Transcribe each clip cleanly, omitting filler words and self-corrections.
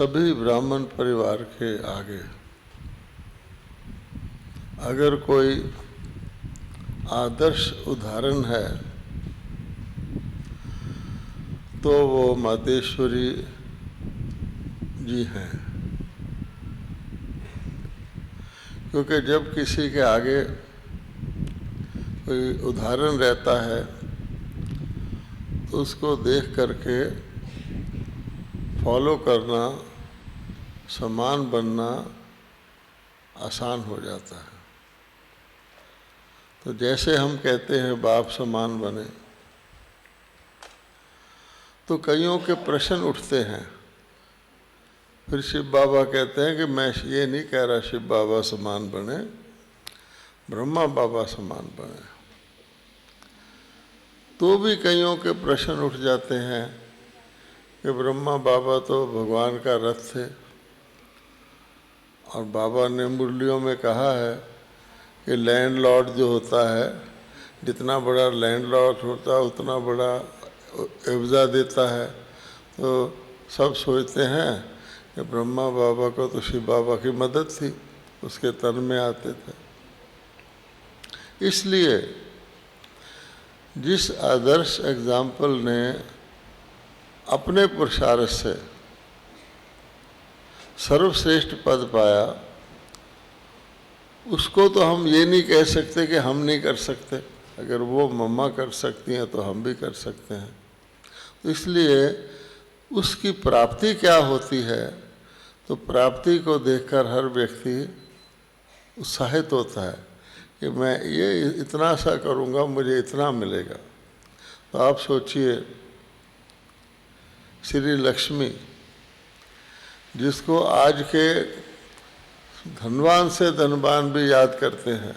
सभी ब्राह्मण परिवार के आगे अगर कोई आदर्श उदाहरण है तो वो मातेश्वरी जी हैं। क्योंकि जब किसी के आगे कोई उदाहरण रहता है तो उसको देख करके फॉलो करना, समान बनना आसान हो जाता है। तो जैसे हम कहते हैं बाप समान बने, तो कईयों के प्रश्न उठते हैं। फिर शिव बाबा कहते हैं कि मैं ये नहीं कह रहा शिव बाबा समान बने, ब्रह्मा बाबा समान बने। तो भी कईयों के प्रश्न उठ जाते हैं कि ब्रह्मा बाबा तो भगवान का रथ थे और बाबा ने मुरलियों में कहा है कि लैंडलॉर्ड जो होता है, जितना बड़ा लैंडलॉर्ड होता है उतना बड़ा एवजा देता है। तो सब सोचते हैं कि ब्रह्मा बाबा को तो शिव बाबा की मदद थी, उसके तन में आते थे। इसलिए जिस आदर्श एग्जाम्पल ने अपने पुरुषार्थ से सर्वश्रेष्ठ पद पाया, उसको तो हम ये नहीं कह सकते कि हम नहीं कर सकते। अगर वो मम्मा कर सकती हैं तो हम भी कर सकते हैं। तो इसलिए उसकी प्राप्ति क्या होती है, तो प्राप्ति को देखकर हर व्यक्ति उत्साहित होता है कि मैं ये इतना सा करूँगा, मुझे इतना मिलेगा। तो आप सोचिए, श्री लक्ष्मी जिसको आज के धनवान से धनवान भी याद करते हैं,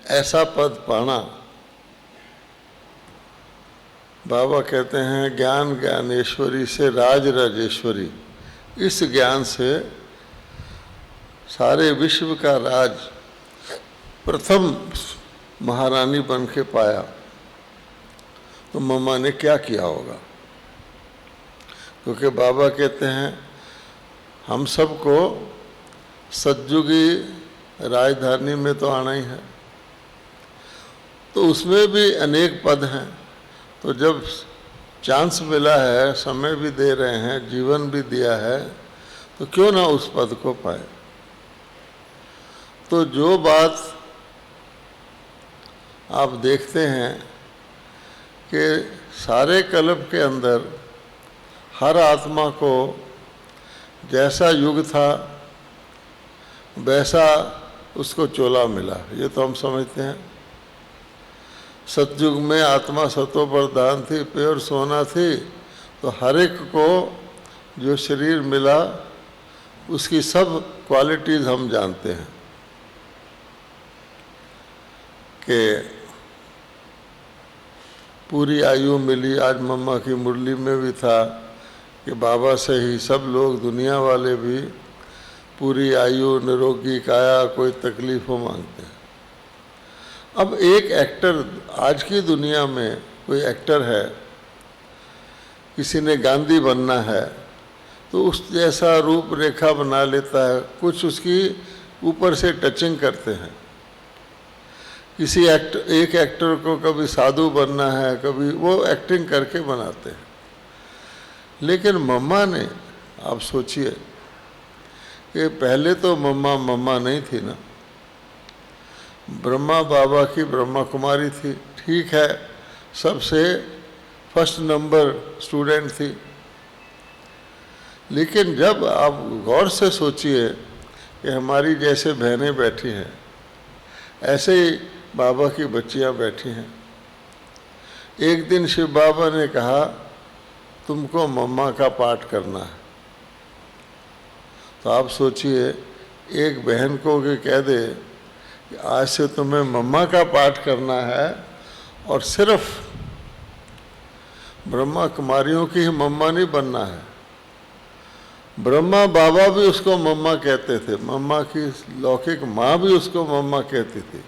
ऐसा पद पाना, बाबा कहते हैं ज्ञान ज्ञानेश्वरी से राज राजेश्वरी। इस ज्ञान से सारे विश्व का राज प्रथम महारानी बन के पाया। तो मम्मा ने क्या किया होगा? क्योंकि बाबा कहते हैं हम सबको सतयुगी राजधानी में तो आना ही है, तो उसमें भी अनेक पद हैं। तो जब चांस मिला है, समय भी दे रहे हैं, जीवन भी दिया है, तो क्यों ना उस पद को पाए। तो जो बात आप देखते हैं कि सारे कल्प के अंदर हर आत्मा को जैसा युग था वैसा उसको चोला मिला, ये तो हम समझते हैं। सतयुग में आत्मा सतो प्रधान थी, प्योर सोना थी, तो हर एक को जो शरीर मिला उसकी सब क्वालिटीज़ हम जानते हैं कि पूरी आयु मिली। आज मम्मा की मुरली में भी था कि बाबा से ही सब लोग, दुनिया वाले भी पूरी आयु, निरोगी काया, कोई तकलीफ हो मांगते हैं। अब एक एक्टर, आज की दुनिया में कोई एक्टर है, किसी ने गांधी बनना है तो उस जैसा रूप रेखा बना लेता है, कुछ उसकी ऊपर से टचिंग करते हैं। किसी एक एक्टर को कभी साधु बनना है, कभी वो एक्टिंग करके बनाते हैं। लेकिन मम्मा ने, आप सोचिए कि पहले तो मम्मा मम्मा नहीं थी ना, ब्रह्मा बाबा की ब्रह्मा कुमारी थी, ठीक है, सबसे फर्स्ट नंबर स्टूडेंट थी। लेकिन जब आप गौर से सोचिए कि हमारी जैसे बहनें बैठी हैं, ऐसे ही बाबा की बच्चियां बैठी हैं। एक दिन शिव बाबा ने कहा तुमको मम्मा का पाठ करना है। तो आप सोचिए, एक बहन को कि कह दे कि आज से तुम्हें मम्मा का पाठ करना है और सिर्फ ब्रह्मा कुमारियों की ही मम्मा नहीं बनना है। ब्रह्मा बाबा भी उसको मम्मा कहते थे, मम्मा की लौकिक माँ भी उसको मम्मा कहती थी।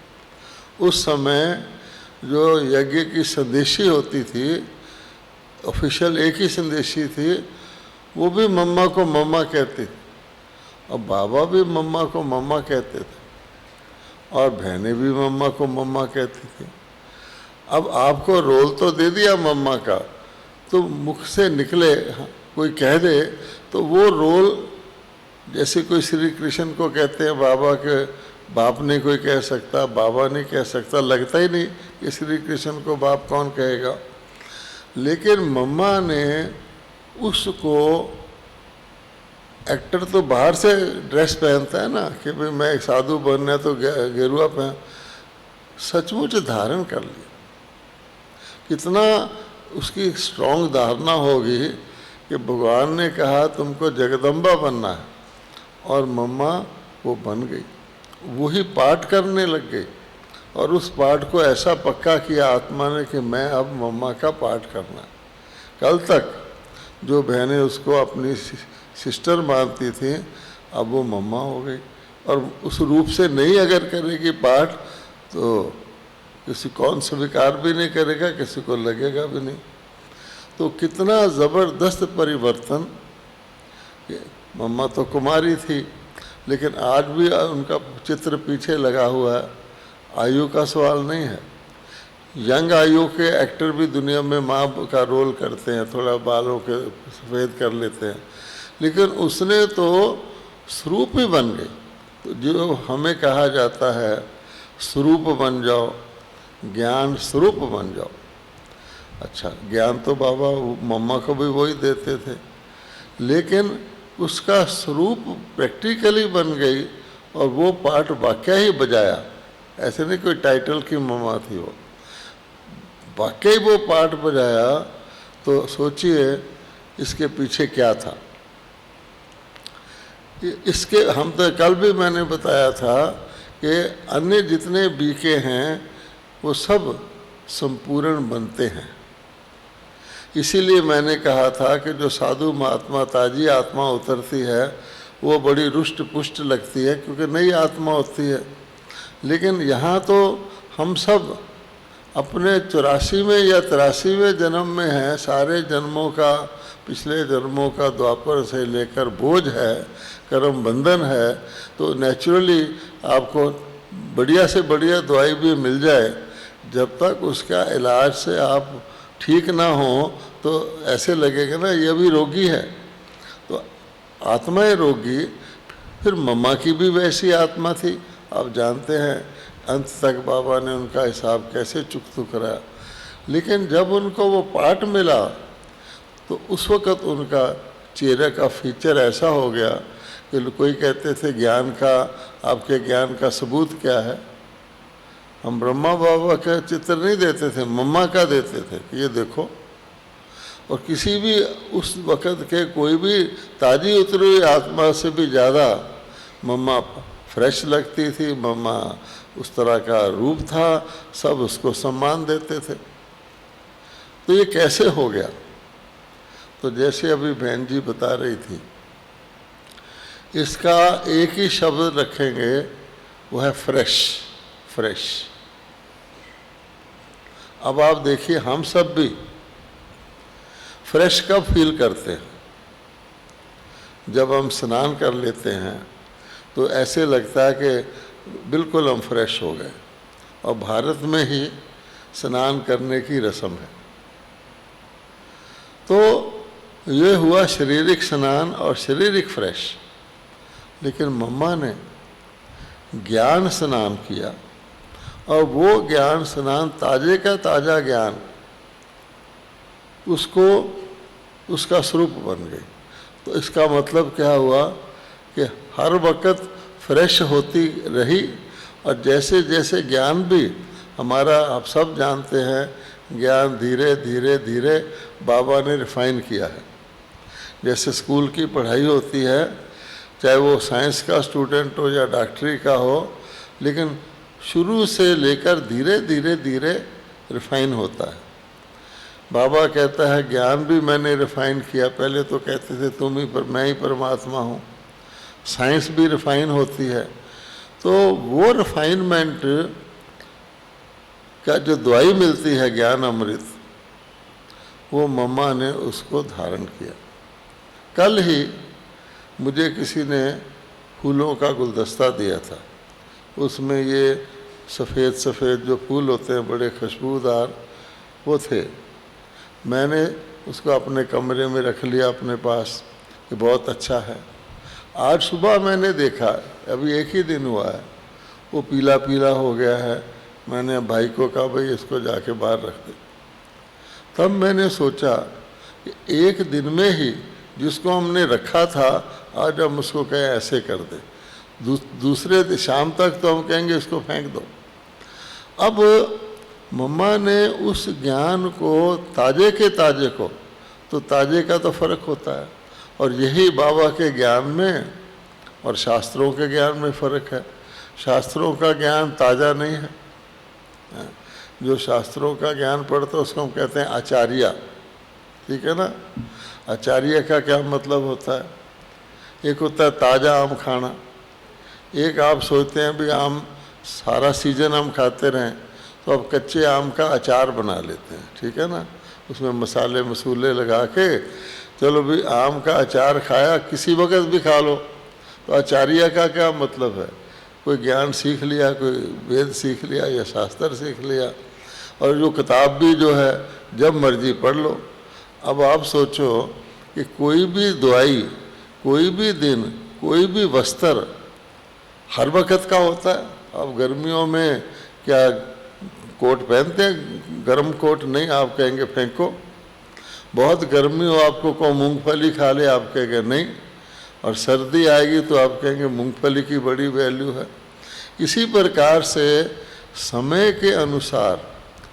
उस समय जो यज्ञ की संदेशी होती थी, ऑफिशियल एक ही संदेशी थी, वो भी मम्मा को मम्मा कहती थी और बाबा भी मम्मा को मम्मा कहते थे और बहनें भी मम्मा को मम्मा कहती थी। अब आपको रोल तो दे दिया मम्मा का, तो मुख से निकले कोई कह दे तो वो रोल, जैसे कोई श्री कृष्ण को कहते हैं बाबा के बाप नहीं कोई कह सकता, बाबा नहीं कह सकता, लगता ही नहीं कि श्री कृष्ण को बाप कौन कहेगा। लेकिन मम्मा ने उसको, एक्टर तो बाहर से ड्रेस पहनता है ना कि भाई मैं एक साधु बनना है तो गेरुआ पहन, सचमुच धारण कर लिया। कितना उसकी स्ट्रॉन्ग धारणा होगी कि भगवान ने कहा तुमको जगदम्बा बनना है और मम्मा वो बन गई, वही पाठ करने लग गई और उस पाठ को ऐसा पक्का किया आत्मा ने कि मैं अब मम्मा का पाठ करना है। कल तक जो बहनें उसको अपनी सिस्टर मानती थी अब वो मम्मा हो गई और उस रूप से नहीं अगर करेगी पाठ तो किसी कौन स्वीकार भी नहीं करेगा, किसी को लगेगा भी नहीं। तो कितना ज़बरदस्त परिवर्तन। मम्मा तो कुमारी थी लेकिन आज भी उनका चित्र पीछे लगा हुआ है। आयु का सवाल नहीं है। यंग आयु के एक्टर भी दुनिया में माँ का रोल करते हैं, थोड़ा बालों के सफ़ेद कर लेते हैं, लेकिन उसने तो स्वरूप ही बन गई। तो जो हमें कहा जाता है स्वरूप बन जाओ, ज्ञान स्वरूप बन जाओ। अच्छा, ज्ञान तो बाबा मम्मा को भी वही देते थे, लेकिन उसका स्वरूप प्रैक्टिकली बन गई और वो पाठ वाकई ही बजाया। ऐसे नहीं कोई टाइटल की मम्मा थी, वो वाकई वो पाठ बजाया। तो सोचिए इसके पीछे क्या था। इसके हम तो कल भी मैंने बताया था कि अन्य जितने बीके हैं वो सब संपूर्ण बनते हैं। इसीलिए मैंने कहा था कि जो साधु महात्मा ताजी आत्मा उतरती है वो बड़ी रुष्ट पुष्ट लगती है क्योंकि नई आत्मा होती है। लेकिन यहाँ तो हम सब अपने 84 में या 83वें जन्म में हैं। सारे जन्मों का, पिछले जन्मों का द्वापर से लेकर बोझ है, कर्म बंधन है। तो नेचुरली आपको बढ़िया से बढ़िया दवाई भी मिल जाए, जब तक उसका इलाज से आप ठीक ना हो तो ऐसे लगेगा ना ये भी रोगी है। तो आत्माएं रोगी, फिर मम्मा की भी वैसी आत्मा थी। आप जानते हैं अंत तक बाबा ने उनका हिसाब कैसे चुकता कराया। लेकिन जब उनको वो पाठ मिला तो उस वक़्त उनका चेहरे का फीचर ऐसा हो गया कि कोई कहते थे ज्ञान का, आपके ज्ञान का सबूत क्या है। हम ब्रह्मा बाबा का चित्र नहीं देते थे, मम्मा का देते थे कि ये देखो। और किसी भी उस वक़्त के कोई भी ताजी उतरी हुई आत्मा से भी ज़्यादा मम्मा फ्रेश लगती थी, मम्मा उस तरह का रूप था, सब उसको सम्मान देते थे। तो ये कैसे हो गया? तो जैसे अभी बहन जी बता रही थी, इसका एक ही शब्द रखेंगे, वो है फ्रेश। फ्रेश। अब आप देखिए हम सब भी फ्रेश कब फील करते हैं? जब हम स्नान कर लेते हैं तो ऐसे लगता है कि बिल्कुल हम फ्रेश हो गए। और भारत में ही स्नान करने की रस्म है। तो ये हुआ शारीरिक स्नान और शारीरिक फ्रेश। लेकिन मम्मा ने ज्ञान स्नान किया और वो ज्ञान स्नान ताजे का ताज़ा ज्ञान उसको उसका स्वरूप बन गई। तो इसका मतलब क्या हुआ कि हर वक्त फ्रेश होती रही। और जैसे जैसे ज्ञान भी हमारा, आप सब जानते हैं, ज्ञान धीरे धीरे धीरे बाबा ने रिफाइन किया है। जैसे स्कूल की पढ़ाई होती है, चाहे वो साइंस का स्टूडेंट हो या डॉक्टरी का हो, लेकिन शुरू से लेकर धीरे धीरे धीरे रिफाइन होता है। बाबा कहता है ज्ञान भी मैंने रिफाइन किया। पहले तो कहते थे तुम ही पर, मैं ही परमात्मा हूँ। साइंस भी रिफाइन होती है। तो वो रिफाइनमेंट का जो दवाई मिलती है ज्ञान अमृत, वो मम्मा ने उसको धारण किया। कल ही मुझे किसी ने फूलों का गुलदस्ता दिया था, उसमें ये सफ़ेद सफ़ेद जो फूल होते हैं बड़े खुशबूदार वो थे। मैंने उसको अपने कमरे में रख लिया अपने पास कि बहुत अच्छा है। आज सुबह मैंने देखा, अभी एक ही दिन हुआ है, वो पीला पीला हो गया है। मैंने भाई को कहा भाई इसको जाके बाहर रख दे। तब मैंने सोचा कि एक दिन में ही जिसको हमने रखा था आज हम उसको कहें ऐसे कर दे, दूसरे शाम तक तो हम कहेंगे इसको फेंक दो। अब मम्मा ने उस ज्ञान को ताजे के ताजे को, तो ताजे का तो फर्क होता है, और यही बाबा के ज्ञान में और शास्त्रों के ज्ञान में फ़र्क है। शास्त्रों का ज्ञान ताज़ा नहीं है। जो शास्त्रों का ज्ञान पढ़ता है उसको हम कहते हैं आचार्य, ठीक है ना। आचार्य का क्या मतलब होता है? एक होता है ताज़ा आम खाना, एक आप सोचते हैं भी आम सारा सीजन हम खाते रहें, तो अब कच्चे आम का अचार बना लेते हैं, ठीक है ना। उसमें मसाले मसूले लगा के चलो भी आम का अचार खाया, किसी वक्त भी खा लो। तो आचार्य का क्या मतलब है? कोई ज्ञान सीख लिया, कोई वेद सीख लिया या शास्त्र सीख लिया, और जो किताब भी जो है जब मर्जी पढ़ लो। अब आप सोचो कि कोई भी दवाई, कोई भी दिन, कोई भी वस्त्र हर वक्त का होता है। अब गर्मियों में क्या कोट पहनते हैं? गर्म कोट नहीं, आप कहेंगे फेंको। बहुत गर्मी हो आपको को मूंगफली खा ले, आप कहेंगे नहीं। और सर्दी आएगी तो आप कहेंगे मूंगफली की बड़ी वैल्यू है। इसी प्रकार से समय के अनुसार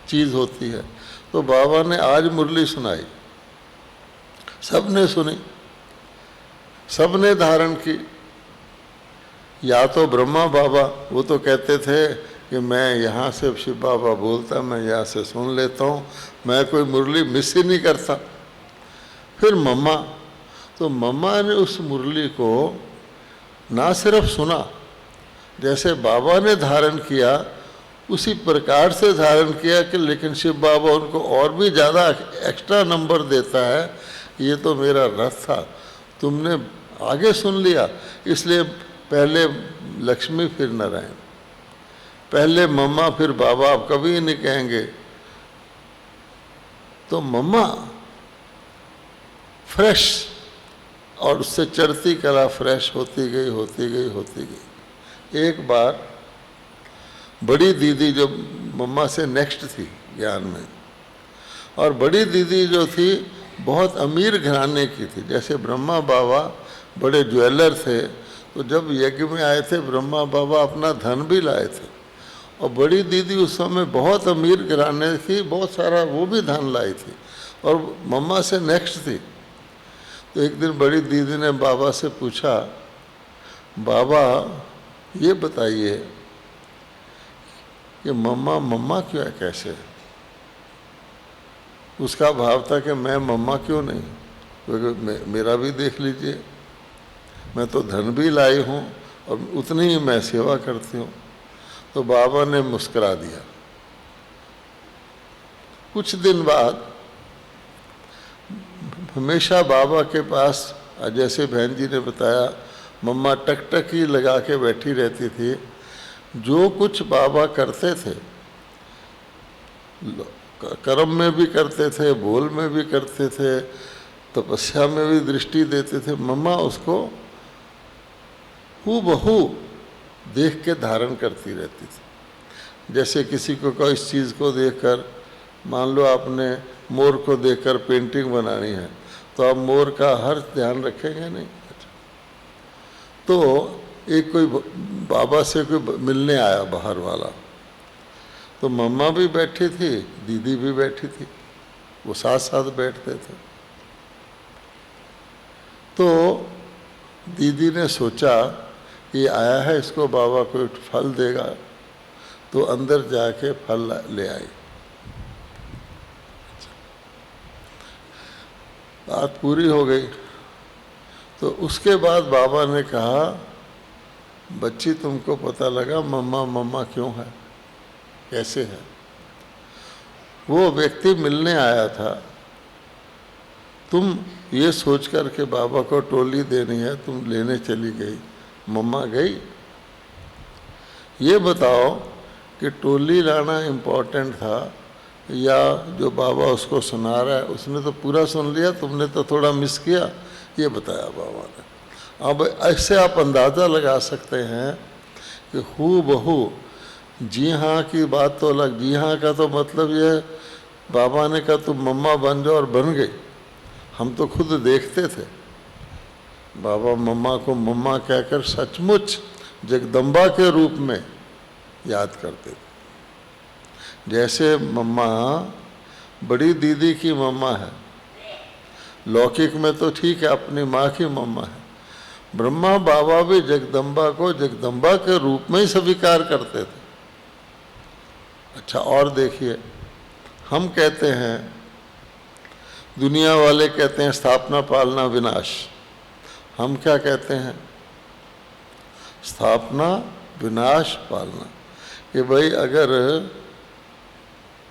चीज़ होती है। तो बाबा ने आज मुरली सुनाई, सबने सुनी, सबने धारण की। या तो ब्रह्मा बाबा, वो तो कहते थे कि मैं यहाँ से शिव बाबा बोलता, मैं यहाँ से सुन लेता हूँ, मैं कोई मुरली मिस ही नहीं करता। फिर मम्मा, तो मम्मा ने उस मुरली को ना सिर्फ सुना, जैसे बाबा ने धारण किया उसी प्रकार से धारण किया कि लेकिन शिव बाबा उनको और भी ज़्यादा एक्स्ट्रा नंबर देता है। ये तो मेरा रथ था, तुमने आगे सुन लिया, इसलिए पहले लक्ष्मी फिर नारायण, पहले मम्मा फिर बाबा, आप कभी नहीं कहेंगे। तो मम्मा फ्रेश, और उससे चढ़ती कला फ्रेश होती गई होती गई होती गई। एक बार बड़ी दीदी जो मम्मा से नेक्स्ट थी ज्ञान में, और बड़ी दीदी जो थी बहुत अमीर घराने की थी। जैसे ब्रह्मा बाबा बड़े ज्वेलर थे, तो जब यज्ञ में आए थे ब्रह्मा बाबा अपना धन भी लाए थे, और बड़ी दीदी उस समय बहुत अमीर घराने की, बहुत सारा वो भी धन लाई थी, और मम्मा से नेक्स्ट थी। तो एक दिन बड़ी दीदी ने बाबा से पूछा, बाबा ये बताइए कि मम्मा मम्मा क्यों है, कैसे? उसका भाव था कि मैं मम्मा क्यों नहीं, क्योंकि मेरा भी देख लीजिए, मैं तो धन भी लाई हूँ और उतनी ही मैं सेवा करती हूँ। तो बाबा ने मुस्कुरा दिया। कुछ दिन बाद हमेशा बाबा के पास, जैसे बहन जी ने बताया, मम्मा टकटकी लगा के बैठी रहती थी। जो कुछ बाबा करते थे, कर्म में भी करते थे, बोल में भी करते थे, तपस्या में भी दृष्टि देते थे, मम्मा उसको हूबहू देख के धारण करती रहती थी। जैसे किसी को कोई इस चीज़ को देखकर, मान लो आपने मोर को देखकर पेंटिंग बनानी है, तो आप मोर का हर ध्यान रखेंगे नहीं। तो एक कोई बाबा से कोई मिलने आया बाहर वाला, तो मम्मा भी बैठी थी, दीदी भी बैठी थी, वो साथ साथ बैठते थे। तो दीदी ने सोचा ये आया है, इसको बाबा कोई फल देगा, तो अंदर जाके फल ले आई। बात पूरी हो गई। तो उसके बाद बाबा ने कहा, बच्ची तुमको पता लगा मम्मा मम्मा क्यों है, कैसे है? वो व्यक्ति मिलने आया था, तुम ये सोच कर के बाबा को टोली देनी है, तुम लेने चली गई, मम्मा गई। ये बताओ कि टोली लाना इम्पोर्टेंट था या जो बाबा उसको सुना रहा है उसने तो पूरा सुन लिया, तुमने तो थोड़ा मिस किया, ये बताया बाबा ने। अब ऐसे आप अंदाज़ा लगा सकते हैं कि हू बहू जी हाँ की बात तो अलग। जी हाँ का तो मतलब ये बाबा ने कहा तुम मम्मा बन जाओ और बन गई। हम तो खुद देखते थे बाबा मम्मा को मम्मा कहकर सचमुच जगदम्बा के रूप में याद करते थे। जैसे मम्मा बड़ी दीदी की मम्मा है, लौकिक में तो ठीक है अपनी माँ की मम्मा है, ब्रह्मा बाबा भी जगदम्बा को जगदम्बा के रूप में ही स्वीकार करते थे। अच्छा और देखिए, हम कहते हैं, दुनिया वाले कहते हैं स्थापना पालना विनाश, हम क्या कहते हैं? स्थापना विनाश पालना। कि भाई अगर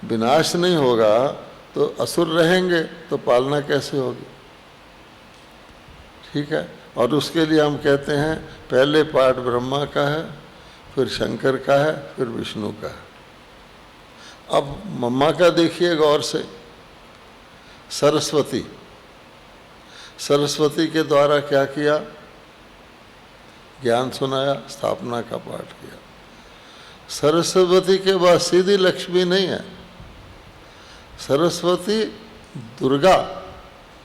विनाश नहीं होगा तो असुर रहेंगे, तो पालना कैसे होगी? ठीक है। और उसके लिए हम कहते हैं पहले पार्ट ब्रह्मा का है, फिर शंकर का है, फिर विष्णु का है। अब मम्मा का देखिए गौर से, सरस्वती, सरस्वती के द्वारा क्या किया? ज्ञान सुनाया, स्थापना का पाठ किया। सरस्वती के बाद सीधी लक्ष्मी नहीं है, सरस्वती दुर्गा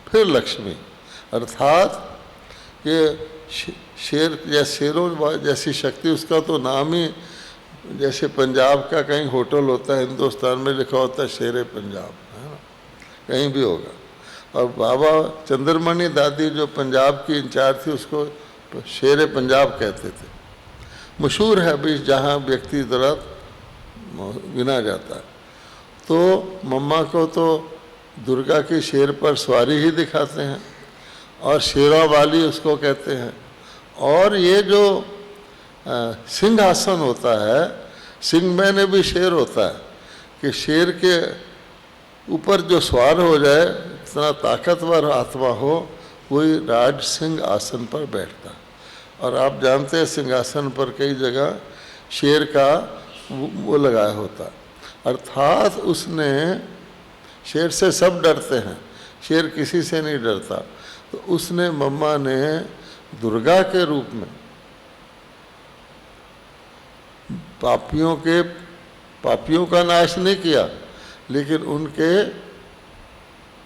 फिर लक्ष्मी, अर्थात ये शेर या शेरों जैसी शक्ति, उसका तो नाम ही, जैसे पंजाब का कहीं होटल होता है हिंदुस्तान में लिखा होता है शेरे पंजाब, है ना, कहीं भी होगा। और बाबा चंद्रमणि दादी जो पंजाब की इंचार्ज थी उसको शेरे पंजाब कहते थे। मशहूर है भी जहाँ व्यक्ति द्वारा गिना जाता है। तो मम्मा को तो दुर्गा की शेर पर सवारी ही दिखाते हैं और शेरा वाली उसको कहते हैं। और ये जो सिंहासन होता है, सिंह में भी शेर होता है कि शेर के ऊपर जो सवार हो जाए, इतना ताकतवर आत्मा हो, वही राज सिंह आसन पर बैठता। और आप जानते हैं सिंहासन पर कई जगह शेर का वो लगाया होता, अर्थात उसने, शेर से सब डरते हैं, शेर किसी से नहीं डरता। तो उसने, मम्मा ने दुर्गा के रूप में पापियों का नाश नहीं किया, लेकिन उनके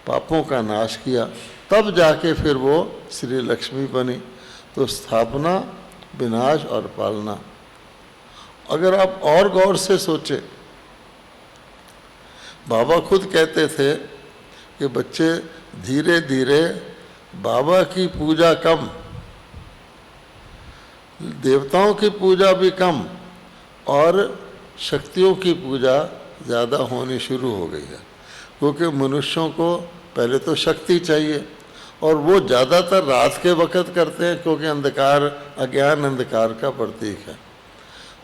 पापों का नाश किया, तब जाके फिर वो श्री लक्ष्मी बनी। तो स्थापना, विनाश और पालना। अगर आप और गौर से सोचें, बाबा खुद कहते थे कि बच्चे धीरे धीरे बाबा की पूजा कम, देवताओं की पूजा भी कम और शक्तियों की पूजा ज़्यादा होनी शुरू हो गई है। क्योंकि मनुष्यों को पहले तो शक्ति चाहिए और वो ज़्यादातर रात के वक़्त करते हैं, क्योंकि अंधकार, अज्ञान अंधकार का प्रतीक है।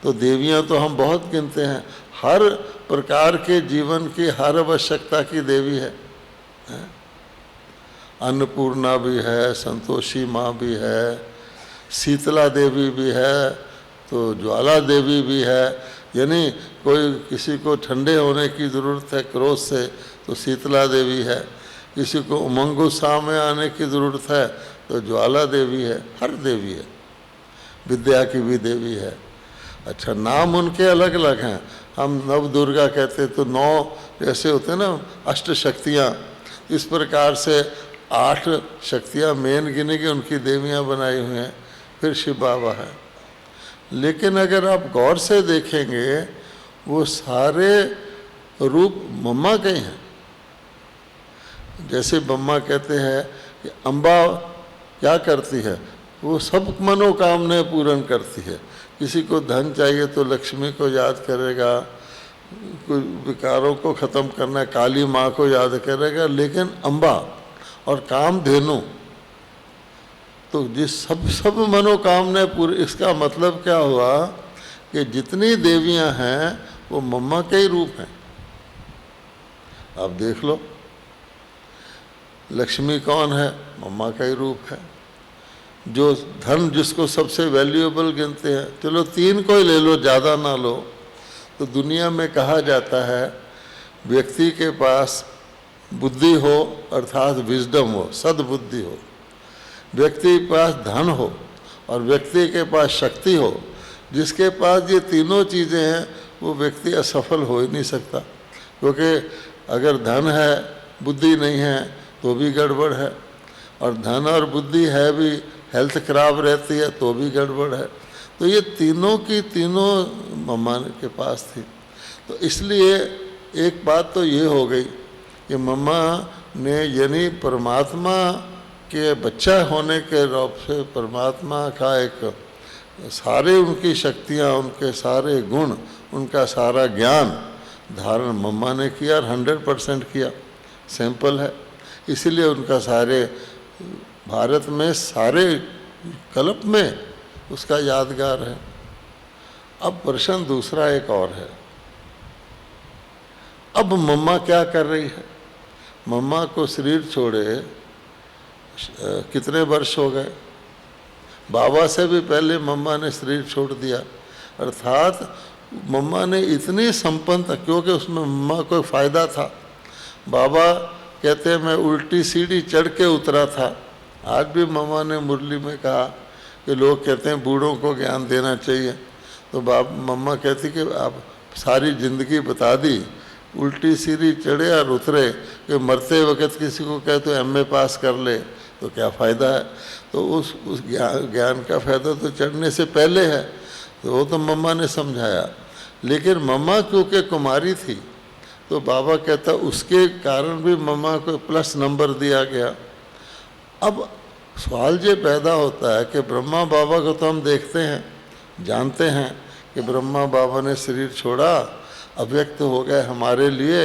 तो देवियाँ तो हम बहुत गिनते हैं, हर प्रकार के जीवन की हर आवश्यकता की देवी है। अन्नपूर्णा भी है, संतोषी माँ भी है, शीतला देवी भी है, तो ज्वाला देवी भी है। यानी कोई किसी को ठंडे होने की ज़रूरत है क्रोध से, तो शीतला देवी है। किसी को उमंग उत्साह में आने की ज़रूरत है तो ज्वाला देवी है। हर देवी है, विद्या की भी देवी है। अच्छा, नाम उनके अलग अलग हैं। हम नव दुर्गा कहते तो 9 जैसे होते हैं ना, अष्ट शक्तियाँ, इस प्रकार से 8 शक्तियाँ मेन गिनी की उनकी देवियाँ बनाई हुई हैं। फिर शिव बाबा है। लेकिन अगर आप गौर से देखेंगे, वो सारे रूप मम्मा के हैं। जैसे मम्मा कहते हैं कि अम्बा क्या करती है, वो सब मनोकामनाएं पूर्ण करती है। किसी को धन चाहिए तो लक्ष्मी को याद करेगा, कोई विकारों को ख़त्म करना है काली माँ को याद करेगा। लेकिन अम्बा और कामधेनु तो जिस सब मनोकामनाएं पूरी, इसका मतलब क्या हुआ कि जितनी देवियां हैं वो मम्मा के ही रूप हैं। आप देख लो, लक्ष्मी कौन है? मम्मा का ही रूप है। जो धन जिसको सबसे वैल्यूएबल गिनते हैं, चलो 3 को ही ले लो, ज़्यादा ना लो, तो दुनिया में कहा जाता है व्यक्ति के पास बुद्धि हो अर्थात विजडम हो, सद्बुद्धि हो, व्यक्ति के पास धन हो और व्यक्ति के पास शक्ति हो। जिसके पास ये तीनों चीज़ें हैं वो व्यक्ति असफल हो ही नहीं सकता, क्योंकि अगर धन है बुद्धि नहीं है तो भी गड़बड़ है, और धन और बुद्धि है भी हेल्थ खराब रहती है तो भी गड़बड़ है। तो ये तीनों की तीनों मम्मा के पास थी। तो इसलिए एक बात तो ये हो गई कि मम्मा ने यानी परमात्मा के बच्चा होने के रूप से परमात्मा का एक सारे उनकी शक्तियाँ, उनके सारे गुण, उनका सारा ज्ञान धारण मम्मा ने किया और 100% किया। सैंपल है, इसीलिए उनका सारे भारत में सारे कल्प में उसका यादगार है। अब प्रश्न दूसरा एक और है, अब मम्मा क्या कर रही है? मम्मा को शरीर छोड़े कितने वर्ष हो गए? बाबा से भी पहले मम्मा ने शरीर छोड़ दिया, अर्थात मम्मा ने इतनी संपन्न, क्योंकि उसमें मम्मा को फ़ायदा था। बाबा कहते हैं मैं उल्टी सीढ़ी चढ़ के उतरा था। आज भी मम्मा ने मुरली में कहा कि लोग कहते हैं बूढ़ों को ज्ञान देना चाहिए, तो मम्मा कहती कि आप सारी ज़िंदगी बता दी, उल्टी सीढ़ी चढ़े और उतरे, कि मरते वक्त किसी को कहे तो MA पास कर ले तो क्या फ़ायदा है? तो उस ज्ञान का फ़ायदा तो चढ़ने से पहले है। तो वो तो मम्मा ने समझाया, लेकिन मम्मा क्योंकि कुमारी थी तो बाबा कहता उसके कारण भी मम्मा को प्लस नंबर दिया गया। अब सवाल ये पैदा होता है कि ब्रह्मा बाबा को तो हम देखते हैं, जानते हैं कि ब्रह्मा बाबा ने शरीर छोड़ा, अव्यक्त हो गए, हमारे लिए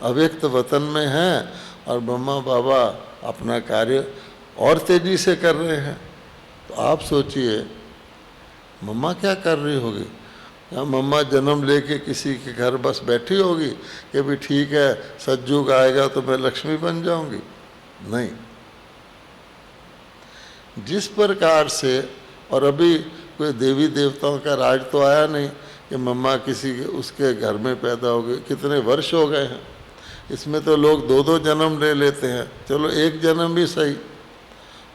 अव्यक्त वतन में हैं, और ब्रह्मा बाबा अपना कार्य और तेज़ी से कर रहे हैं। तो आप सोचिए मम्मा क्या कर रही होगी? क्या मम्मा जन्म लेके किसी के घर बस बैठी होगी कि भी ठीक है सज्जुग आएगा तो मैं लक्ष्मी बन जाऊंगी? नहीं। जिस प्रकार से, और अभी कोई देवी देवताओं का राज तो आया नहीं कि मम्मा किसी के उसके घर में पैदा हो गई, कितने वर्ष हो गए हैं। इसमें तो लोग 2-2 जन्म ले लेते हैं, चलो 1 जन्म भी सही।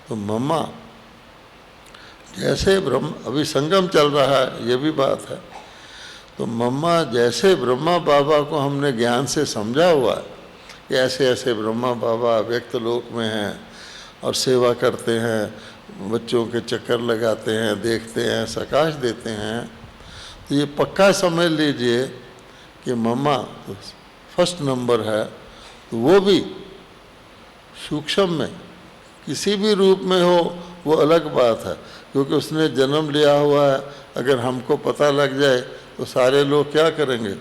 तो मम्मा जैसे अभी संगम चल रहा है, ये भी बात है, तो मम्मा जैसे ब्रह्मा बाबा को हमने ज्ञान से समझा हुआ है कि ऐसे ऐसे ब्रह्मा बाबा व्यक्त लोक में हैं और सेवा करते हैं, बच्चों के चक्कर लगाते हैं, देखते हैं, सकाश देते हैं, तो ये पक्का समझ लीजिए कि मम्मा तो फर्स्ट नंबर है। तो वो भी सूक्ष्म में किसी भी रूप में हो वो अलग बात है, क्योंकि उसने जन्म लिया हुआ है। अगर हमको पता लग जाए तो सारे लोग क्या करेंगे?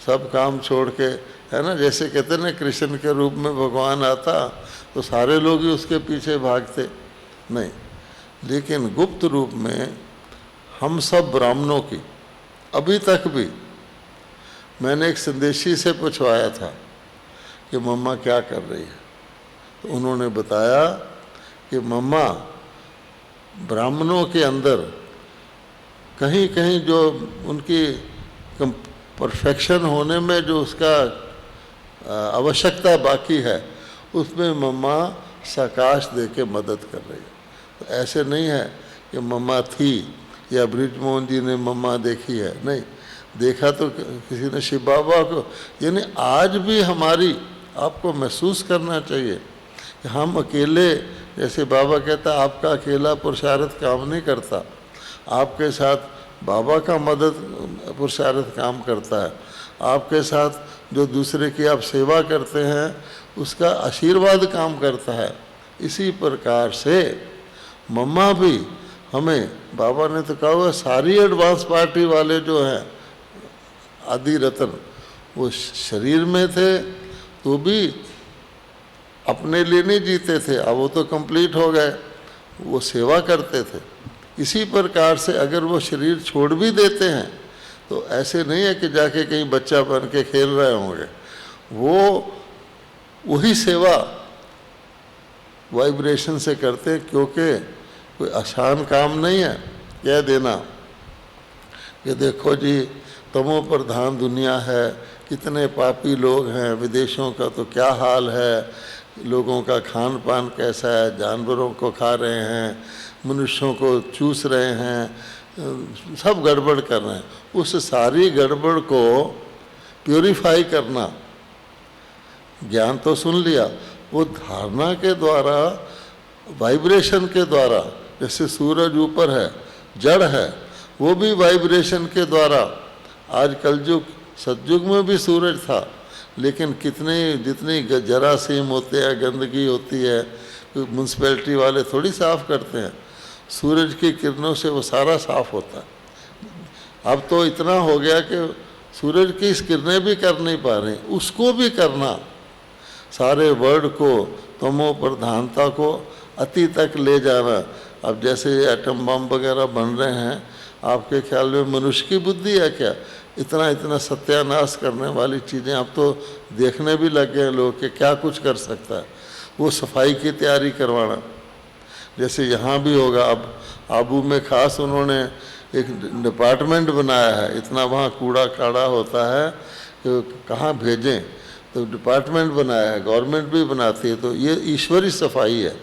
सब काम छोड़ के, है ना, जैसे कहते हैं ना कृष्ण के रूप में भगवान आता तो सारे लोग ही उसके पीछे भागते। नहीं, लेकिन गुप्त रूप में हम सब ब्राह्मणों की, अभी तक भी मैंने एक संदेशी से पूछवाया था कि मम्मा क्या कर रही है, तो उन्होंने बताया कि मम्मा ब्राह्मणों के अंदर कहीं कहीं जो उनकी परफेक्शन होने में जो उसका आवश्यकता बाकी है, उसमें मम्मा सकाश दे के मदद कर रही है। तो ऐसे नहीं है कि मम्मा थी या ब्रिजमोहन जी ने मम्मा देखी है, नहीं, देखा तो किसी ने शिव बाबा को। यानी आज भी हमारी, आपको महसूस करना चाहिए कि हम अकेले, जैसे बाबा कहता आपका अकेला पुरुषार्थ काम नहीं करता, आपके साथ बाबा का मदद पुरुषार्थ काम करता है, आपके साथ जो दूसरे की आप सेवा करते हैं उसका आशीर्वाद काम करता है। इसी प्रकार से मम्मा भी हमें, बाबा ने तो कहा हुआ सारी एडवांस पार्टी वाले जो हैं आदि रत्न, वो शरीर में थे तो भी अपने लिए नहीं जीते थे, अब वो तो कंप्लीट हो गए, वो सेवा करते थे। इसी प्रकार से अगर वो शरीर छोड़ भी देते हैं तो ऐसे नहीं है कि जाके कहीं बच्चा बन के खेल रहे होंगे, वो वही सेवा वाइब्रेशन से करते हैं, क्योंकि कोई आसान काम नहीं है कह देना कि देखो जी तमो प्रधान दुनिया है, कितने पापी लोग हैं, विदेशों का तो क्या हाल है, लोगों का खान पान कैसा है, जानवरों को खा रहे हैं, मनुष्यों को चूस रहे हैं, सब गड़बड़ कर रहे हैं। उस सारी गड़बड़ को प्यूरिफाई करना, ज्ञान तो सुन लिया, वो धारणा के द्वारा, वाइब्रेशन के द्वारा, जैसे सूरज ऊपर है, जड़ है, वो भी वाइब्रेशन के द्वारा। आज कलयुग, सतयुग में भी सूरज था, लेकिन कितने जितनी जरासीम होते हैं, गंदगी होती है, म्यूनसिपैलिटी वाले थोड़ी साफ़ करते हैं, सूरज की किरणों से वो सारा साफ़ होता है। अब तो इतना हो गया कि सूरज की किरणें भी कर नहीं पा रही, उसको भी करना, सारे वर्ल्ड को, तमो प्रधानता को अति तक ले जाना। अब जैसे एटम बम वगैरह बन रहे हैं, आपके ख्याल में मनुष्य की बुद्धि है क्या इतना इतना सत्यानाश करने वाली चीज़ें? अब तो देखने भी लग गए लोग कि क्या कुछ कर सकता है। वो सफाई की तैयारी करवाना, जैसे यहाँ भी होगा। अब आबू में खास उन्होंने एक डिपार्टमेंट बनाया है, इतना वहाँ कूड़ा काड़ा होता है कि कहाँ भेजें, तो डिपार्टमेंट बनाया है, गवर्नमेंट भी बनाती है। तो ये ईश्वरी सफाई है।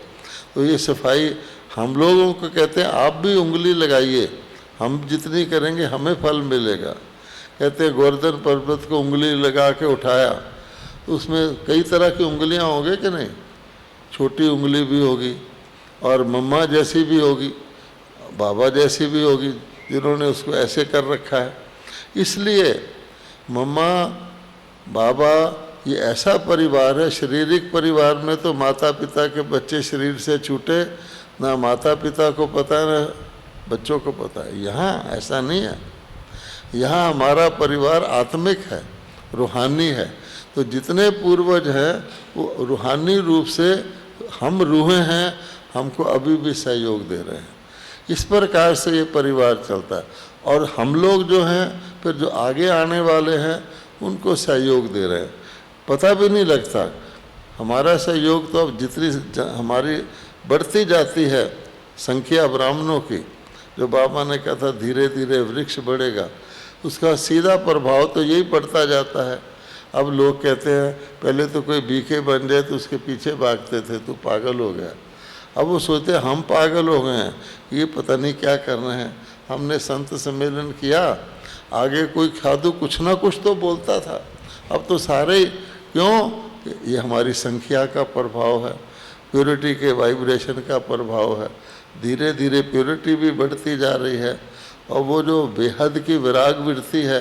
तो ये सफाई हम लोगों को कहते हैं आप भी उंगली लगाइए, हम जितनी करेंगे हमें फल मिलेगा। कहते हैं गोवर्धन पर्वत को उंगली लगा के उठाया, तो उसमें कई तरह की उंगलियां होंगी कि नहीं, छोटी उंगली भी होगी और मम्मा जैसी भी होगी, बाबा जैसी भी होगी, जिन्होंने उसको ऐसे कर रखा है। इसलिए मम्मा बाबा ये ऐसा परिवार है, शारीरिक परिवार में तो माता पिता के बच्चे शरीर से छूटे, ना माता पिता को पता है ना बच्चों को पता है। यहाँ ऐसा नहीं है, यहाँ हमारा परिवार आत्मिक है, रूहानी है। तो जितने पूर्वज हैं वो रूहानी रूप से, हम रूहें हैं, हमको अभी भी सहयोग दे रहे हैं। इस प्रकार से ये परिवार चलता है। और हम लोग जो हैं फिर जो आगे आने वाले हैं उनको सहयोग दे रहे हैं, पता भी नहीं लगता। हमारा सहयोग तो अब जितनी हमारी बढ़ती जाती है संख्या ब्राह्मणों की, जो बाबा ने कहा था धीरे धीरे वृक्ष बढ़ेगा, उसका सीधा प्रभाव तो यही पड़ता जाता है। अब लोग कहते हैं पहले तो कोई बीके बन जाए तो उसके पीछे भागते थे, तो पागल हो गया। अब वो सोचते हम पागल हो गए हैं, ये पता नहीं क्या कर रहे हैं। हमने संत सम्मेलन किया, आगे कोई साधु कुछ ना कुछ तो बोलता था, अब तो सारे क्यों, ये हमारी संख्या का प्रभाव है, प्योरिटी के वाइब्रेशन का प्रभाव है। धीरे धीरे प्योरिटी भी बढ़ती जा रही है। और वो जो बेहद की विराग वृत्ति है,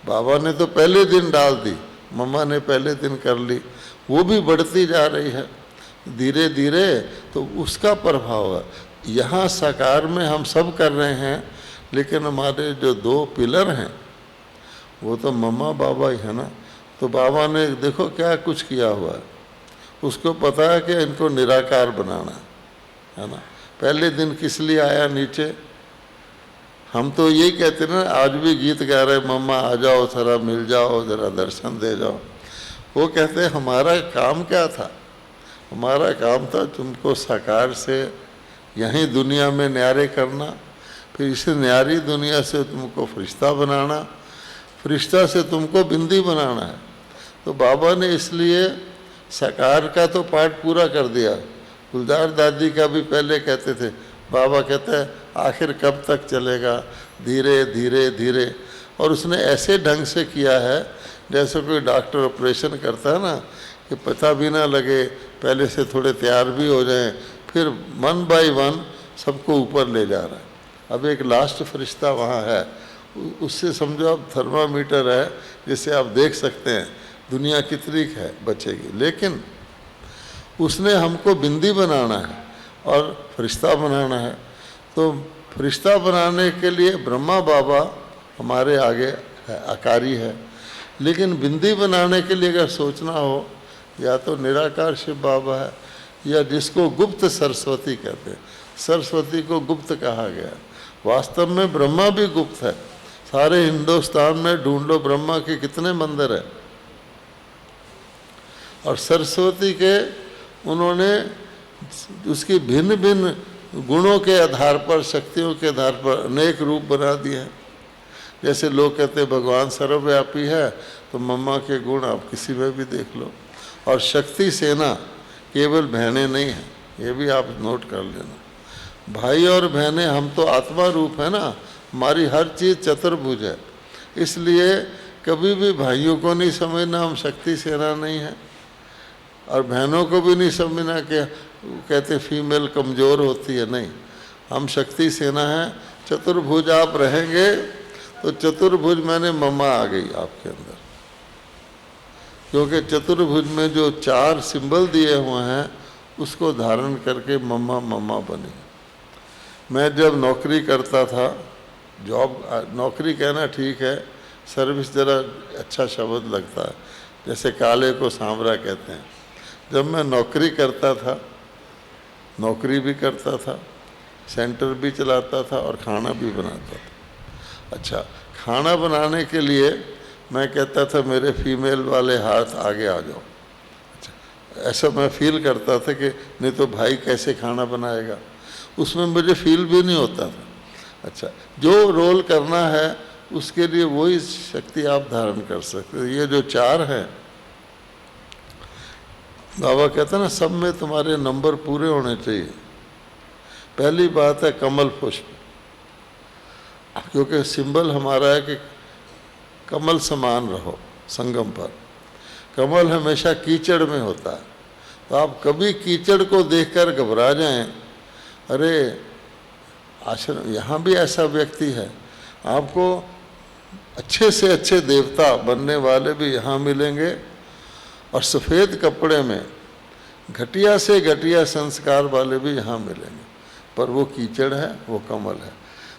बाबा ने तो पहले दिन डाल दी, मम्मा ने पहले दिन कर ली, वो भी बढ़ती जा रही है धीरे धीरे। तो उसका प्रभाव है। यहाँ साकार में हम सब कर रहे हैं, लेकिन हमारे जो दो पिलर हैं वो तो मम्मा बाबा ही है ना। तो बाबा ने देखो क्या कुछ किया हुआ है, उसको पता है कि इनको निराकार बनाना है ना। पहले दिन किस लिए आया नीचे, हम तो यही कहते ना, आज भी गीत गा रहे मम्मा आ जाओ जरा मिल जाओ, जरा दर्शन दे जाओ। वो कहते हैं हमारा काम क्या था, हमारा काम था तुमको साकार से यहीं दुनिया में न्यारे करना, फिर इस न्यारी दुनिया से तुमको फरिश्ता बनाना, फरिश्ता से तुमको बिंदी बनाना है। तो बाबा ने इसलिए साकार का तो पाठ पूरा कर दिया। गुलजार दादी का भी पहले कहते थे, बाबा कहते हैं आखिर कब तक चलेगा, धीरे धीरे धीरे। और उसने ऐसे ढंग से किया है जैसे कोई डॉक्टर ऑपरेशन करता है ना, कि पता भी ना लगे, पहले से थोड़े तैयार भी हो जाएं, फिर वन बाय वन सबको ऊपर ले जा रहा है। अब एक लास्ट फरिश्ता वहाँ है, उससे समझो अब थर्मामीटर है, जिससे आप देख सकते हैं दुनिया कितनी है बचेगी। लेकिन उसने हमको बिंदी बनाना है और फरिश्ता बनाना है। तो फरिश्ता बनाने के लिए ब्रह्मा बाबा हमारे आगे है, आकारी है। लेकिन बिंदी बनाने के लिए अगर सोचना हो, या तो निराकार शिव बाबा है, या जिसको गुप्त सरस्वती कहते हैं। सरस्वती को गुप्त कहा गया, वास्तव में ब्रह्मा भी गुप्त है। सारे हिंदुस्तान में ढूंढ लो ब्रह्मा के कितने मंदिर है। और सरस्वती के उन्होंने उसकी भिन्न भिन्न गुणों के आधार पर, शक्तियों के आधार पर अनेक रूप बना दिए हैं। जैसे लोग कहते हैं भगवान सर्वव्यापी है, तो मम्मा के गुण आप किसी में भी देख लो। और शक्ति सेना केवल बहनें नहीं हैं, ये भी आप नोट कर लेना। भाई और बहनें हम तो आत्मा रूप है ना, हमारी हर चीज़ चतुर्भुज है। इसलिए कभी भी भाइयों को नहीं समझना हम शक्ति सेना नहीं है, और बहनों को भी नहीं समझना कि कहते फीमेल कमज़ोर होती है, नहीं, हम शक्ति सेना है। चतुर्भुज आप रहेंगे तो चतुर्भुज मैंने मम्मा आ गई आपके अंदर, क्योंकि चतुर्भुज में जो 4 सिंबल दिए हुए हैं उसको धारण करके मम्मा मम्मा बनी। मैं जब नौकरी करता था, जॉब नौकरी कहना ठीक है, सर्विस ज़रा अच्छा शब्द लगता है, जैसे काले को सांवरा कहते हैं। जब मैं नौकरी करता था, नौकरी भी करता था, सेंटर भी चलाता था और खाना भी बनाता था। अच्छा, खाना बनाने के लिए मैं कहता था मेरे फीमेल वाले हाथ आगे आ जाओ। अच्छा, ऐसा मैं फील करता था कि नहीं तो भाई कैसे खाना बनाएगा, उसमें मुझे फील भी नहीं होता था। अच्छा, जो रोल करना है उसके लिए वही शक्ति आप धारण कर सकते हो। ये जो 4 हैं, बाबा कहते हैं ना, सब में तुम्हारे नंबर पूरे होने चाहिए। पहली बात है कमल पुष्प, क्योंकि सिंबल हमारा है कि कमल समान रहो संगम पर। कमल हमेशा कीचड़ में होता है, तो आप कभी कीचड़ को देखकर घबरा जाएं, अरे आश्रम यहाँ भी ऐसा व्यक्ति है, आपको अच्छे से अच्छे देवता बनने वाले भी यहाँ मिलेंगे, और सफ़ेद कपड़े में घटिया से घटिया संस्कार वाले भी यहाँ मिलेंगे, पर वो कीचड़ है, वो कमल है।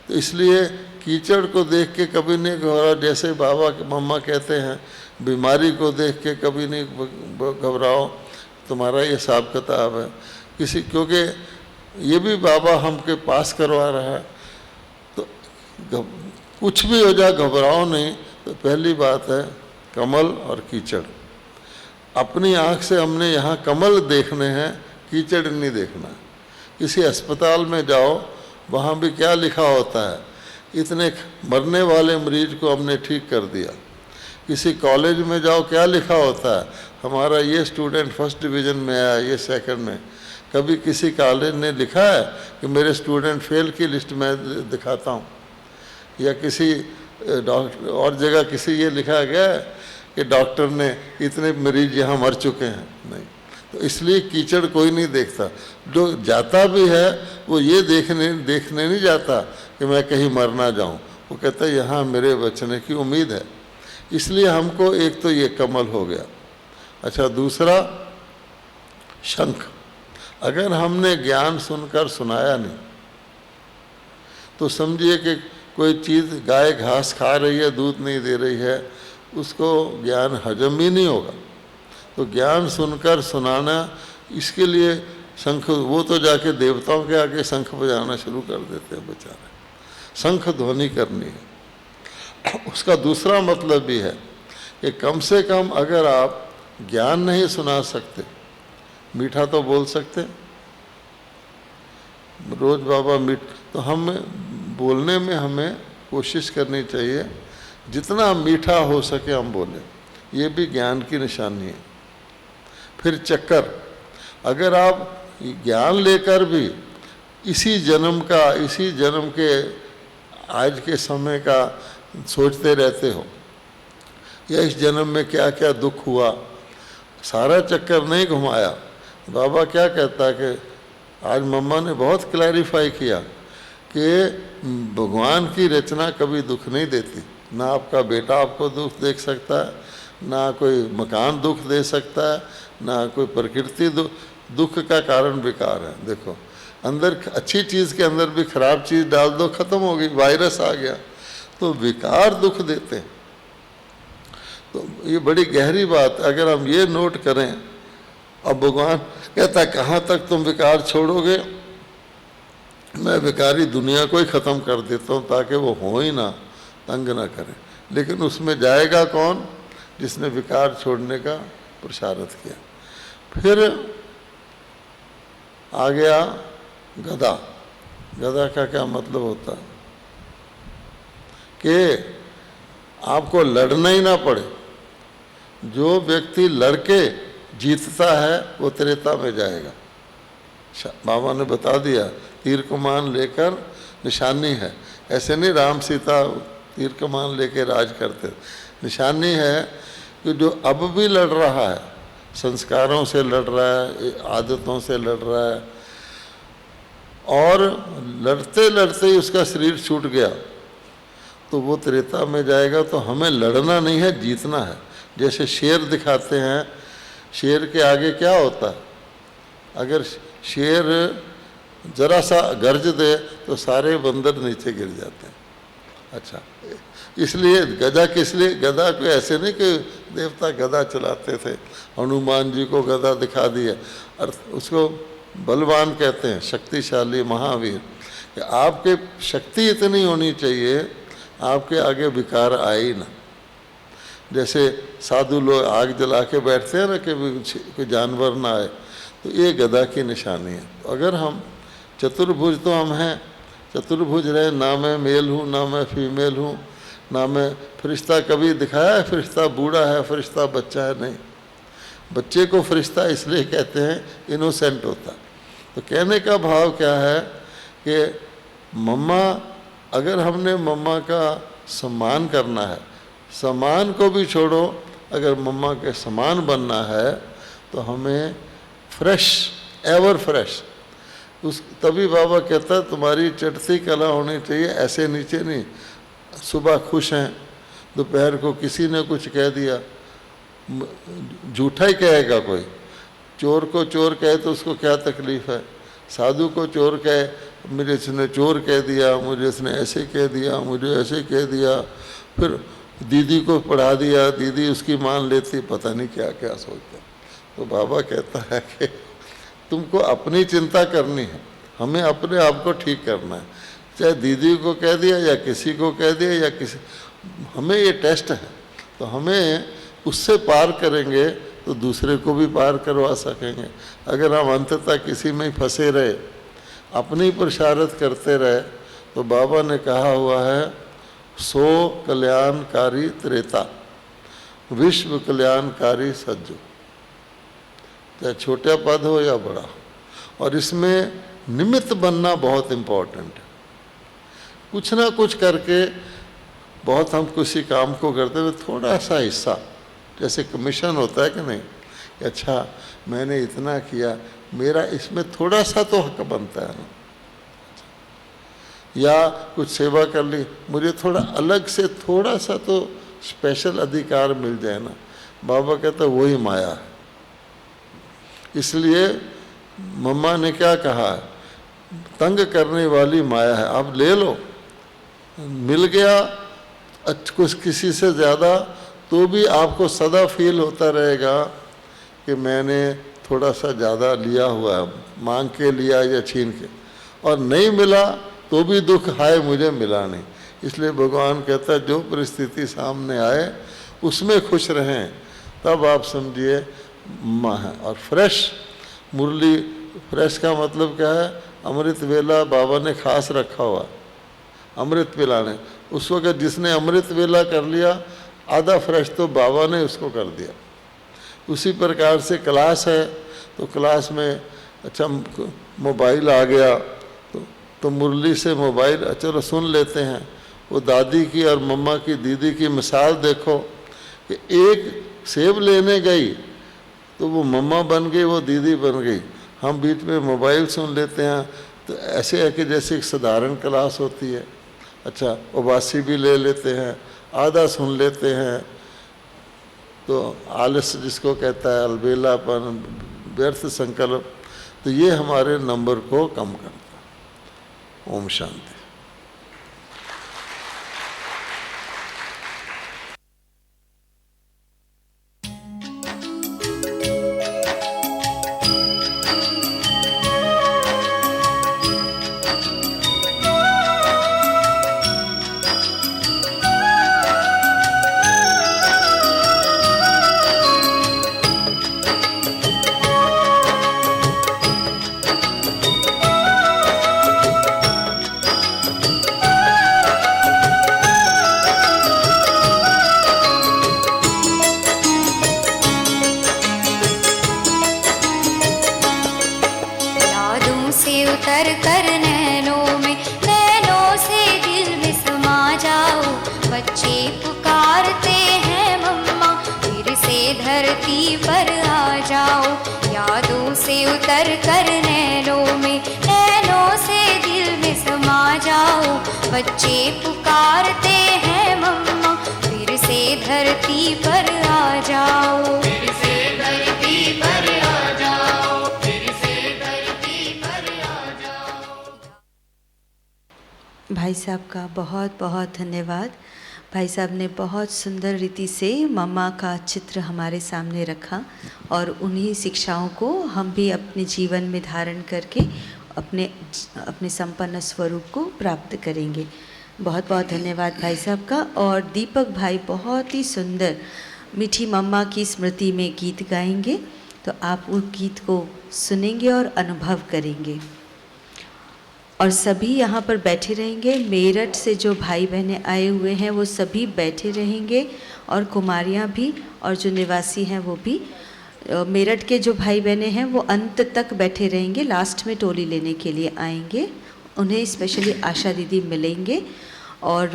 तो इसलिए कीचड़ को देख के कभी नहीं घबराओ। जैसे बाबा के मम्मा कहते हैं, बीमारी को देख के कभी नहीं घबराओ, तुम्हारा ये हिसाब किताब है किसी, क्योंकि ये भी बाबा हमके पास करवा रहा है। तो कुछ भी हो जाए घबराओ नहीं। तो पहली बात है कमल और कीचड़। अपनी आँख से हमने यहाँ कमल देखने हैं, कीचड़ नहीं देखना। किसी अस्पताल में जाओ, वहाँ भी क्या लिखा होता है, इतने मरने वाले मरीज को हमने ठीक कर दिया। किसी कॉलेज में जाओ, क्या लिखा होता है, हमारा ये स्टूडेंट फर्स्ट डिवीज़न में आया, ये सेकंड में। कभी किसी कॉलेज ने लिखा है कि मेरे स्टूडेंट फेल की लिस्ट में दिखाता हूँ, या किसी डॉक्टर और जगह किसी ये लिखा गया है कि डॉक्टर ने इतने मरीज यहाँ मर चुके हैं, नहीं। तो इसलिए कीचड़ कोई नहीं देखता। जो जाता भी है वो ये देखने नहीं जाता कि मैं कहीं मर ना जाऊँ, वो कहता है यहाँ मेरे बचने की उम्मीद है। इसलिए हमको एक तो ये कमल हो गया। अच्छा, दूसरा शंख। अगर हमने ज्ञान सुनकर सुनाया नहीं तो समझिए कि कोई चीज़, गाय घास खा रही है, दूध नहीं दे रही है, उसको ज्ञान हजम ही नहीं होगा। तो ज्ञान सुनकर सुनाना, इसके लिए शंख, वो तो जाके देवताओं के आगे शंख बजाना शुरू कर देते हैं बेचारे, शंख ध्वनि करनी है। उसका दूसरा मतलब भी है कि कम से कम अगर आप ज्ञान नहीं सुना सकते, मीठा तो बोल सकते, रोज बाबा मीठ, तो हम बोलने में हमें कोशिश करनी चाहिए जितना मीठा हो सके हम बोलें, ये भी ज्ञान की निशानी है। फिर चक्कर, अगर आप ज्ञान लेकर भी इसी जन्म का, इसी जन्म के आज के समय का सोचते रहते हो, या इस जन्म में क्या क्या दुख हुआ, सारा चक्कर नहीं घुमाया। बाबा क्या कहता है कि आज मम्मा ने बहुत क्लैरिफाई किया कि भगवान की रचना कभी दुख नहीं देती। ना आपका बेटा आपको दुख देख सकता है, ना कोई मकान दुख दे सकता है, ना कोई प्रकृति दुख का कारण विकार है। देखो, अंदर अच्छी चीज़ के अंदर भी खराब चीज़ डाल दो, ख़त्म हो गई, वायरस आ गया। तो विकार दुख देते हैं। तो ये बड़ी गहरी बात, अगर हम ये नोट करें। अब भगवान कहता है कहाँ तक तुम विकार छोड़ोगे, मैं विकारी दुनिया को ही ख़त्म कर देता हूँ ताकि वो हो ही ना, तंग ना करें। लेकिन उसमें जाएगा कौन, जिसने विकार छोड़ने का पुरुषार्थ किया। फिर आ गया गदा। गदा का क्या मतलब होता है कि आपको लड़ना ही ना पड़े। जो व्यक्ति लड़के जीतता है वो त्रेता में जाएगा। बाबा ने बता दिया, तीर कमान लेकर निशानी है। ऐसे नहीं राम सीता तीर कमान लेके राज करते। निशानी है कि जो अब भी लड़ रहा है, संस्कारों से लड़ रहा है, आदतों से लड़ रहा है, और लड़ते लड़ते ही उसका शरीर छूट गया तो वो त्रेता में जाएगा। तो हमें लड़ना नहीं है, जीतना है। जैसे शेर दिखाते हैं, शेर के आगे क्या होता है? अगर शेर जरा सा गर्ज दे तो सारे बंदर नीचे गिर जाते हैं। अच्छा, इसलिए गदा किस लिए? गदा को ऐसे नहीं कि देवता गदा चलाते थे, हनुमान जी को गदा दिखा दिया, और उसको बलवान कहते हैं, शक्तिशाली महावीर। कि आपके शक्ति इतनी होनी चाहिए आपके आगे विकार आए ही ना। जैसे साधु लोग आग जला के बैठते हैं ना कि कोई जानवर ना आए, तो ये गदा की निशानी है। तो अगर हम चतुर्भुज, तो हम हैं चतुर्भुज रहे, ना मैं मेल हूँ ना मैं फीमेल हूँ, ना मैं फरिश्ता। कभी दिखाया है फरिश्ता बूढ़ा है, फरिश्ता बच्चा है? नहीं। बच्चे को फरिश्ता इसलिए कहते हैं, इनोसेंट होता। तो कहने का भाव क्या है कि मम्मा, अगर हमने मम्मा का सम्मान करना है, सम्मान को भी छोड़ो, अगर मम्मा के समान बनना है तो हमें फ्रेश, एवर फ्रेश, उस तभी बाबा कहता है तुम्हारी चढ़ती कला होनी चाहिए, ऐसे नीचे नहीं। सुबह खुश हैं, दोपहर को किसी ने कुछ कह दिया, झूठा ही कहेगा कोई। चोर को चोर कहे तो उसको क्या तकलीफ़ है? साधु को चोर कहे, मुझे इसने चोर कह दिया, मुझे इसने ऐसे कह दिया, मुझे ऐसे कह दिया, फिर दीदी को पढ़ा दिया, दीदी उसकी मान लेती, पता नहीं क्या क्या सोचता। तो बाबा कहता है कि तुमको अपनी चिंता करनी है, हमें अपने आप को ठीक करना है। चाहे दीदी को कह दिया या किसी को कह दिया या किसी, हमें ये टेस्ट है, तो हमें उससे पार करेंगे तो दूसरे को भी पार करवा सकेंगे। अगर हम अंततः किसी में फंसे रहे, अपनी प्रशारत करते रहे, तो बाबा ने कहा हुआ है, सो कल्याणकारी त्रेता, विश्व कल्याणकारी सज्जो। चाहे छोटा पद हो या बड़ा, और इसमें निमित्त बनना बहुत इम्पोर्टेंट है। कुछ ना कुछ करके, बहुत हम किसी काम को करते हुए थोड़ा सा हिस्सा, जैसे कमीशन होता है कि नहीं, अच्छा मैंने इतना किया, मेरा इसमें थोड़ा सा तो हक बनता है ना। या कुछ सेवा कर ली, मुझे थोड़ा अलग से थोड़ा सा तो स्पेशल अधिकार मिल जाए ना। बाबा कहता वही माया है। इसलिए मम्मा ने क्या कहा है, तंग करने वाली माया है, आप ले लो। मिल गया कुछ किसी से ज़्यादा, तो भी आपको सदा फील होता रहेगा कि मैंने थोड़ा सा ज़्यादा लिया हुआ है, मांग के लिया या छीन के, और नहीं मिला तो भी दुख, हाय मुझे मिला नहीं। इसलिए भगवान कहता है जो परिस्थिति सामने आए उसमें खुश रहें, तब आप समझिए माँ है। और फ्रेश मुरली, फ्रेश का मतलब क्या है? अमृत वेला बाबा ने खास रखा हुआ, अमृत पिलाने। उस वक्त जिसने अमृत वेला कर लिया, आधा फ्रेश तो बाबा ने उसको कर दिया। उसी प्रकार से क्लास है, तो क्लास में अच्छा मोबाइल आ गया, तो मुरली से मोबाइल, चलो सुन लेते हैं। वो दादी की और मम्मा की, दीदी की मिसाल देखो कि एक सेब लेने गई तो वो मम्मा बन गई, वो दीदी बन गई। हम बीच में मोबाइल सुन लेते हैं, तो ऐसे है कि जैसे एक साधारण क्लास होती है। अच्छा उबासी भी ले लेते हैं, आधा सुन लेते हैं, तो आलस्य जिसको कहता है, अलबेलापन, व्यर्थ संकल्प, तो ये हमारे नंबर को कम करता है। ओम शांति। उतर कर नैनों में, नैनों से दिल में समा जाओ। बच्चे पुकारते हैं मम्मा, फिर से धरती पर आ जाओ, फिर से धरती पर आ जाओ, फिर से धरती पर आ जाओ। भाई साहब का बहुत बहुत धन्यवाद। भाई साहब ने बहुत सुंदर रीति से मम्मा का चित्र हमारे सामने रखा और उन्हीं शिक्षाओं को हम भी अपने जीवन में धारण करके अपने संपन्न स्वरूप को प्राप्त करेंगे। बहुत बहुत धन्यवाद भाई साहब का। और दीपक भाई बहुत ही सुंदर मीठी मम्मा की स्मृति में गीत गाएंगे, तो आप उस गीत को सुनेंगे और अनुभव करेंगे। और सभी यहाँ पर बैठे रहेंगे। मेरठ से जो भाई बहनें आए हुए हैं वो सभी बैठे रहेंगे, और कुमारियाँ भी, और जो निवासी हैं वो भी। मेरठ के जो भाई बहनें हैं वो अंत तक बैठे रहेंगे, लास्ट में टोली लेने के लिए आएंगे। उन्हें स्पेशली आशा दीदी मिलेंगे और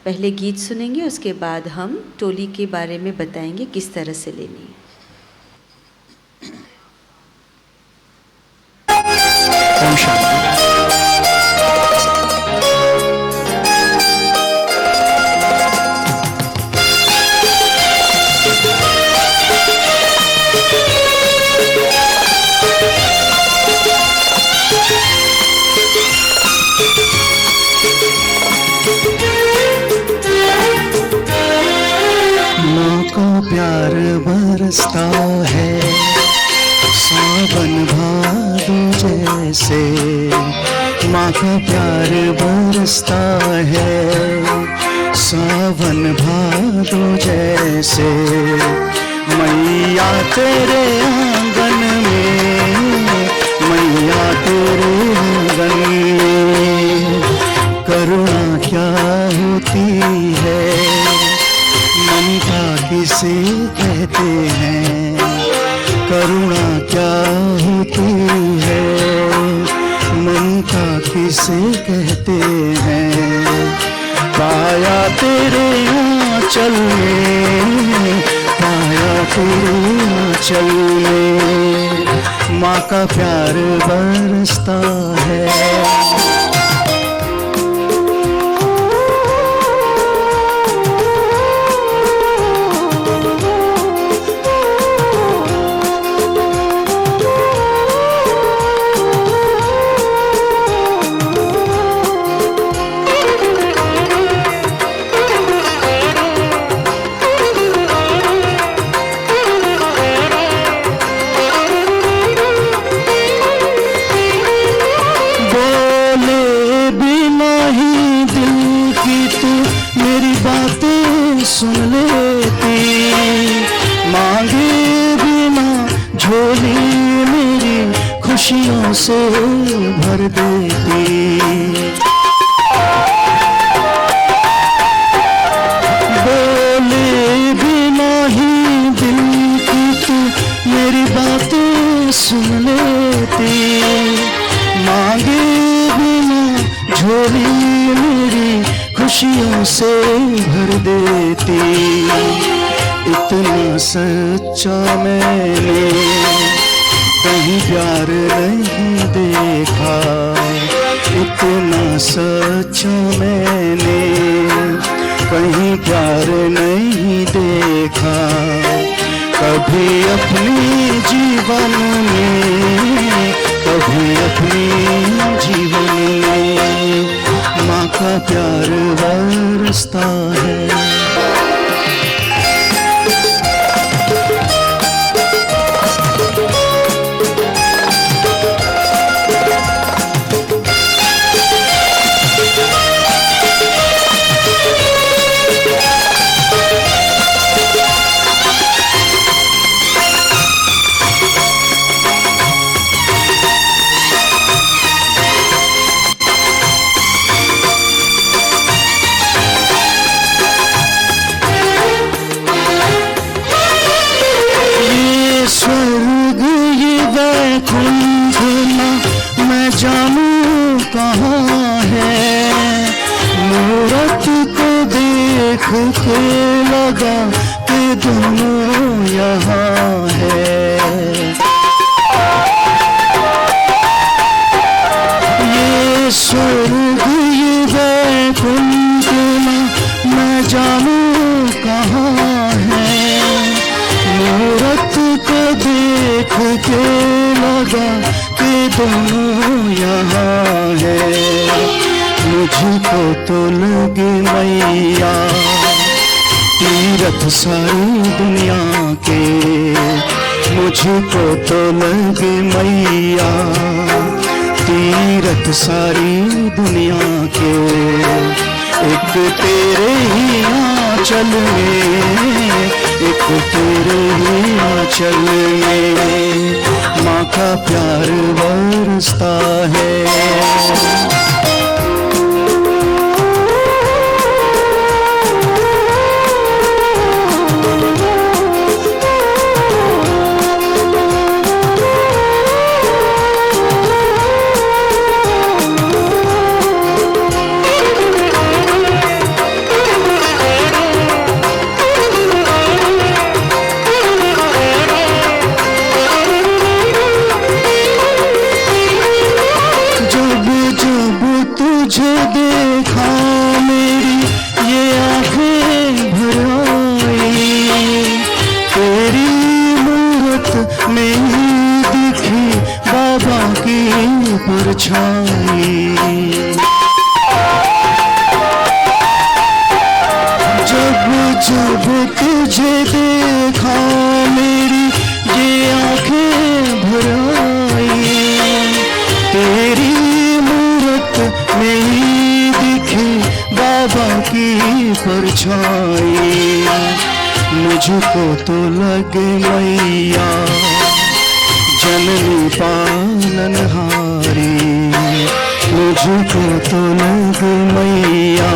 पहले गीत सुनेंगे, उसके बाद हम टोली के बारे में बताएंगे किस तरह से लेनी है। प्यार बरसता है सावन भादो जैसे, माँ का प्यार बरसता है सावन भादो जैसे। मैया तेरे आंगन में, मैया तेरे आंगन में करुणा क्या होती है, ममता किसे कहते हैं, करुणा क्या होती है, ममता किसे कहते हैं। पाया तेरे आंचल में, पाया तेरे आंचल में माँ का प्यार बरसता है। सुन लेती, मांगे बिना झोली मेरी खुशियों से भर देती। बोले बिना ही दिल की तू मेरी बातें सुन लेती, मांगे बिना झोली मेरी खुशियों से भर देती। इतना सच्चा मैंने कहीं प्यार नहीं देखा, इतना सच्चा मैंने कहीं प्यार नहीं देखा। कभी अपने जीवन में, कभी अपने जीवन में माँ का प्यार बरसता है। स्वर्ग ये वैकुंठ मैं जानूं कहाँ है, मूरत को देख के लगा कि दोनों यहाँ है। वैकुंठ मैं जानूं कहाँ है, मूरत को देख के लगा कि दोनों यहाँ है। मुझको तो लगे मैया तीरथ सारी दुनिया के, मुझको तो लगे मैया तीरथ सारी दुनिया के। एक तेरे ही आंचल में, एक तेरे ही आंचल में माँ का प्यार बरसता है। तुझे देखा मेरी ये आंखें भर आई, तेरी मूरत में ही दिखी बाबा की परछाई। जब जब तुझे देखा मेरी ये आंखें भर आई, तेरी में ही दिखी बाबा की परछाई। मुझको तो लगे मैया जननी पालनहारी, मुझको तो लगे मैया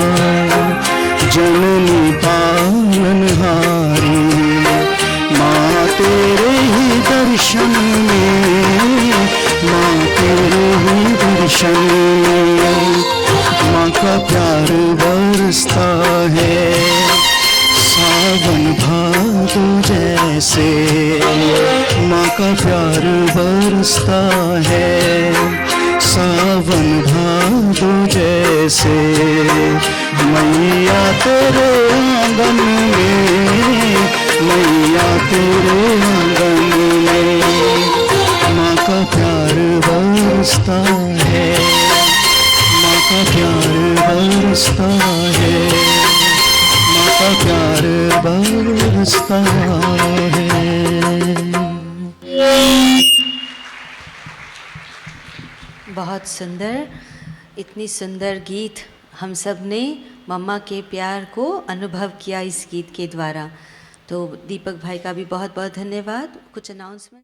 जननी पालनहारी। माँ तेरे ही दर्शन में, माँ तेरे ही दर्शन में माँ का प्यार बरसता है। सावन भादो जैसे माँ का प्यार बरसता है, सावन भादो जैसे मैया तेरे आंगन में, मैया तेरे आंगन में माँ का प्यार बरसता है, माँ का प्यार बरसता है, माँ का प्यार बरसता है। बहुत सुंदर, इतनी सुंदर गीत हम सब ने मम्मा के प्यार को अनुभव किया इस गीत के द्वारा। तो दीपक भाई का भी बहुत बहुत धन्यवाद। कुछ अनाउंसमेंट।